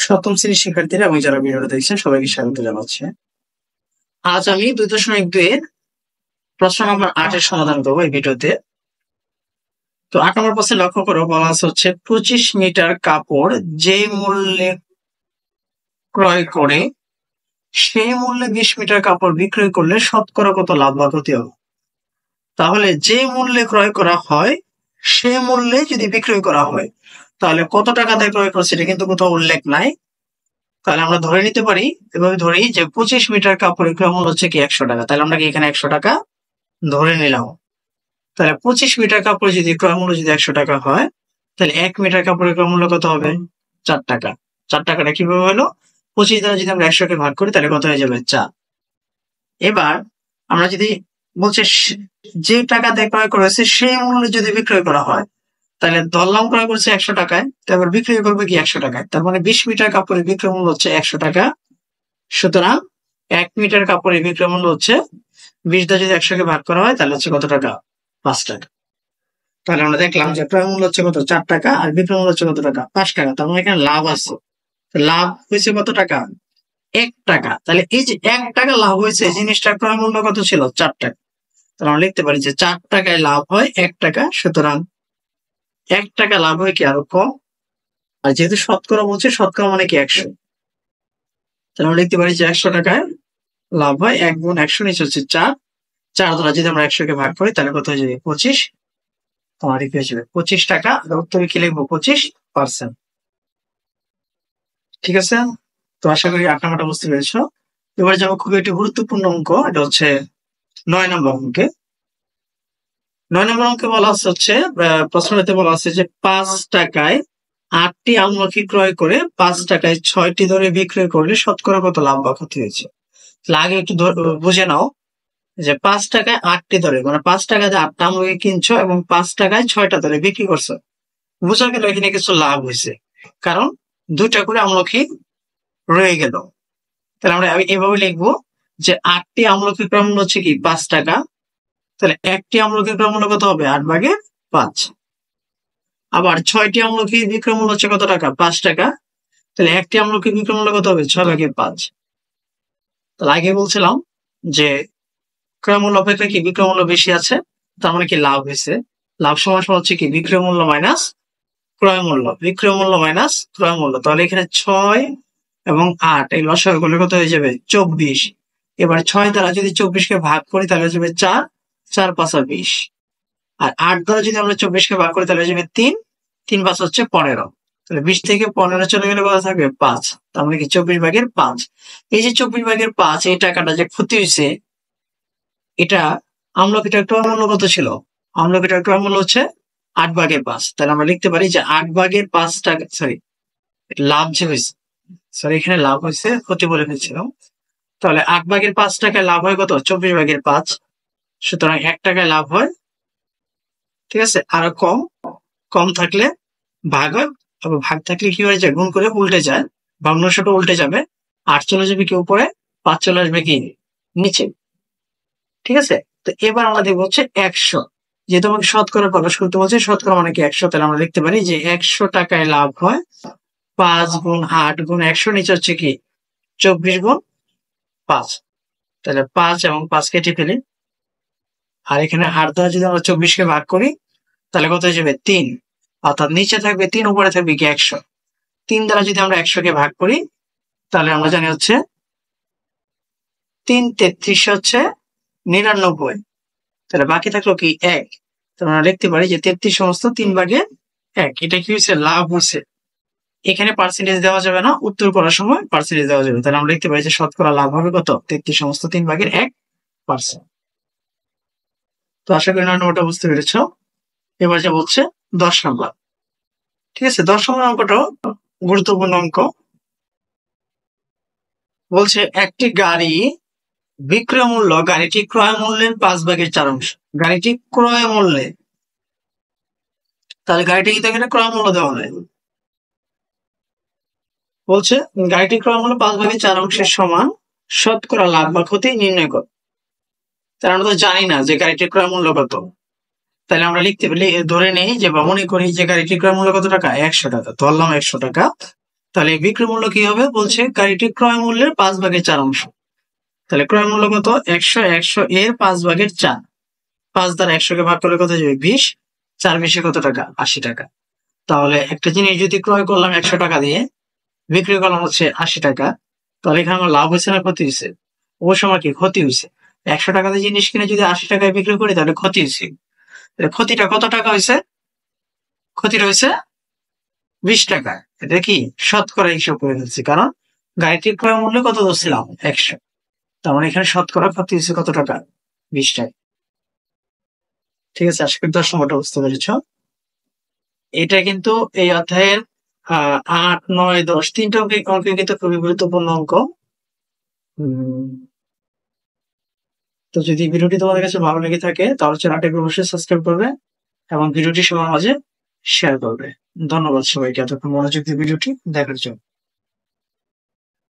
সপ্তম শ্রেণীর শিক্ষার্থীরা এবং যারা ভিডিওটা দেখছেন সবাইকে স্বাগত জানাচ্ছি। আজ আমি 2.2 এর প্রশ্ন নম্বর 8 এর সমাধান করবো এই ভিডিওতে। তো 8 নম্বর প্রশ্নে লক্ষ্য করো, বলা হচ্ছে 25 মিটার কাপড় যে মূল্যে ক্রয় করে সেই মূল্যে 20 মিটার কাপড় বিক্রয় করলে শতকরা কত লাভ বা ক্ষতি হবে। তাহলে যে মূল্যে ক্রয় করা হয় সে মূল্যে যদি বিক্রয় করা হয় তাহলে কত টাকা দিয়ে ক্রয় করছে এটা কিন্তু কোথাও উল্লেখ নাই। তাহলে আমরা ধরে নিতে পারি, এভাবে ধরি যে 25 মিটার কাপড়ের ক্রয় মূল্য হচ্ছে কি 100 টাকা। তাহলে আমরা কি এখানে 100 টাকা ধরে নিলাম। তাহলে 25 মিটার কাপড় যদি ক্রয় মূল্য যদি 100 টাকা হয় তাহলে 1 মিটার কাপড়ের ক্রয় মূল্য কত হবে? 4 টাকা। 4 টাকাটা কিভাবে হলো? 25 দ্বারা যদি আমরা 100 কে ভাগ করি তাহলে কত হয়ে যাবে? 4। এবার আমরা যদি বলছে যে টাকা দিয়ে ক্রয় করেছে সেই মূল্যে যদি বিক্রয় করা হয় তাহলে ধরলাম ক্রয় করছে 100 টাকায়, তারপর বিক্রয় করবে কি 100 টাকায়। তার মানে 20 মিটার কাপড়ের বিক্রয় মূল্য হচ্ছে 100 টাকা। সুতরাং 1 মিটার কাপড়ের বিক্রয় মূল্য হচ্ছে 20 দ্বারা যদি 100 কে ভাগ করা হয় তাহলে হচ্ছে কত টাকা? 5 টাকা। তাহলে আমরা দেখলাম যে ক্রয় মূল্য হচ্ছে কত? 4 টাকা আর বিক্রয় মূল্য হচ্ছে কত টাকা? 5 টাকা। তার মানে এখানে লাভ আছে। লাভ হয়েছে কত টাকা? 1 টাকা। তাহলে এই যে 1 টাকা লাভ হয়েছে, জিনিসটার ক্রয় মূল্য কত ছিল? 4 টাকা। তাহলে আমরা লিখতে পারি যে 4 টাকায় লাভ হয় 1 টাকা। সুতরাং 1 টাকা লাভ হয় কি আরো কম। আর যেহেতু শতকরা বলছে, শতকরা মানে কি 100। তাহলে আমরা লিখতে পারি যে 100 টাকায় লাভ হয় 1 গুণ 100 নিচে হচ্ছে 4। 4 দ্বারা যদি আমরা 100 কে ভাগ করি তাহলে কত হয়ে যাবে? 25। তোমার কি হয়ে যাবে? 25 টাকা। উত্তরে কি লিখবো? 25%। ঠিক আছে? তো আশা করি 8 নাম্বারটা বুঝতে পেরেছো। এবার যাবো খুবই একটি গুরুত্বপূর্ণ অঙ্ক, এটা হচ্ছে 9 নম্বর অঙ্কে। 9 নম্বর অঙ্কে বলা হচ্ছে প্রশ্নটাতে বলা আছে যে 5 টাকায় 8টি আমলকি ক্রয় করে 5 টাকায় 6টি ধরে বিক্রয় করলে শতকরা কত লাভ বা ক্ষতি হয়েছে। আগে একটু বুঝে নাও যে 5 টাকায় 8টি ধরে, মানে 5 টাকায় 8টা আমলকি কিনছো এবং 5 টাকায় 6টা ধরে বিক্রি করছো। বুঝা গেল এখানে কিছু লাভ হয়েছে, কারণ 2টা করে আমলকি রয়ে গেল। তাহলে আমরা এভাবে লিখবো যে 8টি আমলকি ক্রয় মূল্য হচ্ছে কি 5 টাকা। তাহলে একটি আমলকির ক্রয় মূল্য কত হবে? 8 ভাগের 5। আবার 6টি আমলকির বিক্রয় মূল্য হচ্ছে কত টাকা? 5 টাকা। তাহলে একটি আমলকির বিক্রয় মূল্য কত হবে? 6 ভাগের 5। তাহলে আগে বলছিলাম যে ক্রয় মূল্য অপেক্ষা কি বিক্রয় মূল্য বেশি আছে, তার মানে কি লাভ হয়েছে। লাভ সমান হচ্ছে কি বিক্রয় মূল্য মাইনাস ক্রয় মূল্য। বিক্রয় মূল্য মাইনাস ক্রয় মূল্য। তাহলে এখানে 6 এবং 8 এই লসাগু করলে কত হয়ে যাবে? 24। এবার 6 দ্বারা যদি 24 কে ভাগ করি তাহলে হয়ে যাবে 4। 4 5 20। আর 8 দ্বারা যদি আমরা 24 কে ভাগ করি তাহলে হয়ে যাবে 3। 3 5 হচ্ছে 15। তাহলে 20 থেকে 15 চলে গেলে কত থাকবে? 5। তার মানে কি 24 ভাগের 5। এই যে 24 ভাগের 5, এই টাকাটা যে ক্ষতি হয়েছে, এটা আমলকিটার ক্রয় মূল্য কত ছিল? আমলকিটার ক্রয় মূল্য হচ্ছে 8 ভাগের 5। তাহলে আমরা লিখতে পারি যে 8 ভাগের 5 টাকা, সরি লাভ যে হয়েছে, সরি এখানে লাভ হয়েছে, ক্ষতি বলে ফেলছিলাম। তাহলে 8 ভাগের 5 টাকায় লাভ হয় কত? 24 ভাগের 5। সুতরাং 1 টাকায় লাভ হয়। ঠিক আছে? আরো কম, কম থাকলে ভাগ হয়, আবার ভাগ থাকলে কি হয়ে যায়? গুণ করে উল্টে যায়, ভগ্নাংশটা উল্টে যাবে। 8 চলে যাবে কি উপরে, 5 চলে আসবে কি নিচে। ঠিক আছে? তো এবার আমরা দেখবো হচ্ছে 100। যেহেতু আমাকে শতকরা প্রকাশ করতে বলছে, শতকরা মানে কি 100, তাহলে আমরা লিখতে পারি যে 100 টাকায় লাভ হয় 5 গুণ 8 গুণ 100 নিচে হচ্ছে কি 24 গুণ 5। তাহলে 5 এবং 5 কেটে ফেলি। আর এখানে 8 দ্বারা যদি আমরা 24 কে ভাগ করি তাহলে কত হয়ে যাবে? 3। অর্থাৎ নিচে থাকবে 3, উপরে থাকবে কি 100। 3 দ্বারা যদি আমরা 100 কে ভাগ করি তাহলে আমরা জানি হচ্ছে 3 33 হচ্ছে 99। তাহলে বাকি থাকলো কি 1। তাহলে আমরা লিখতে পারি যে 33 সমস্ত 3 ভাগের 1। এটা কি হচ্ছে? লাভ হচ্ছে। এখানে পার্সেন্টেজ দেওয়া যাবে না, উত্তর করার সময় পার্সেন্টেজ দেওয়া যাবে। তাহলে আমরা লিখতে পারি যে শতকরা লাভ হবে কত? 33 সমস্ত 3 ভাগের 1%। তো আশা করি 9 নম্বরটা বুঝতে পেরেছ। এবার যা বলছে 10 নম্বর। ঠিক আছে? 10 নম্বর অঙ্কটাও গুরুত্বপূর্ণ অঙ্ক। বলছে একটি গাড়ি বিক্রয় মূল্য, গাড়িটি ক্রয় মূল্যের 5 ভাগের 4 অংশ। গাড়িটি ক্রয় মূল্যে, তাহলে গাড়িটি কিন্তু এখানে ক্রয় মূল্য দেওয়া হয়। বলছে গাড়িটি ক্রয় মূল্য 5 ভাগের 4 অংশের সমান শতকরা লাভ বা ক্ষতি নির্ণয় কর। তাহলে আমরা তো জানি না যে গাড়িটির ক্রয় মূল্য কত। তাহলে আমরা লিখতে পারি, ধরে নেই যে বা মনে করি যে গাড়িটির ক্রয় মূল্য কত টাকা? 100 টাকা। ধরলাম 100 টাকা। তাহলে বিক্রয় মূল্য কি হবে? বলছে গাড়িটি ক্রয় মূল্যের 5/4 অংশ। তাহলে ক্রয় মূল্য কত? 100 এর 5/4। 5 দ্বারা 100 ভাগ করলে কত যাবে? 20। 4 20 কত টাকা? 80 টাকা। তাহলে একটা জিনিস যদি ক্রয় করলাম 100 টাকা দিয়ে, বিক্রি করলাম হচ্ছে 80 টাকা, তাহলে এখানে আমার লাভ হয়েছে না ক্ষতি হয়েছে? অবশ্য আমার কি ক্ষতি হয়েছে। 100 টাকা দিয়ে জিনিস কিনে যদি 80 টাকায় বিক্রি করি তাহলে ক্ষতি হয়েছে। ক্ষতিটা কত টাকা হয়েছে? ক্ষতিটা হয়েছে 20 টাকা। এটা কি শতকরা হিসাব করে ফেলছি, কারণ গাড়িটির ক্রয় মূল্য কত ধরছিলাম? 100। তার মানে এখানে শতকরা ক্ষতি হয়েছে কত টাকা? 20 টাকা। ঠিক আছে, আশা করি 10 নম্বরটা বুঝতে পেরেছ। এটা কিন্তু এই অধ্যায়ের 8 9 10 তিনটা অঙ্ক কিন্তু খুবই গুরুত্বপূর্ণ অঙ্ক। তো যদি ভিডিওটি তোমাদের কাছে ভালো লেগে থাকে তাহলে চ্যানেলটাকে অবশ্যই সাবস্ক্রাইব করবে এবং ভিডিওটি সবার মাঝে শেয়ার করবে। ধন্যবাদ সবাইকে এতক্ষণ মনোযোগ দিয়ে ভিডিওটি দেখার জন্য।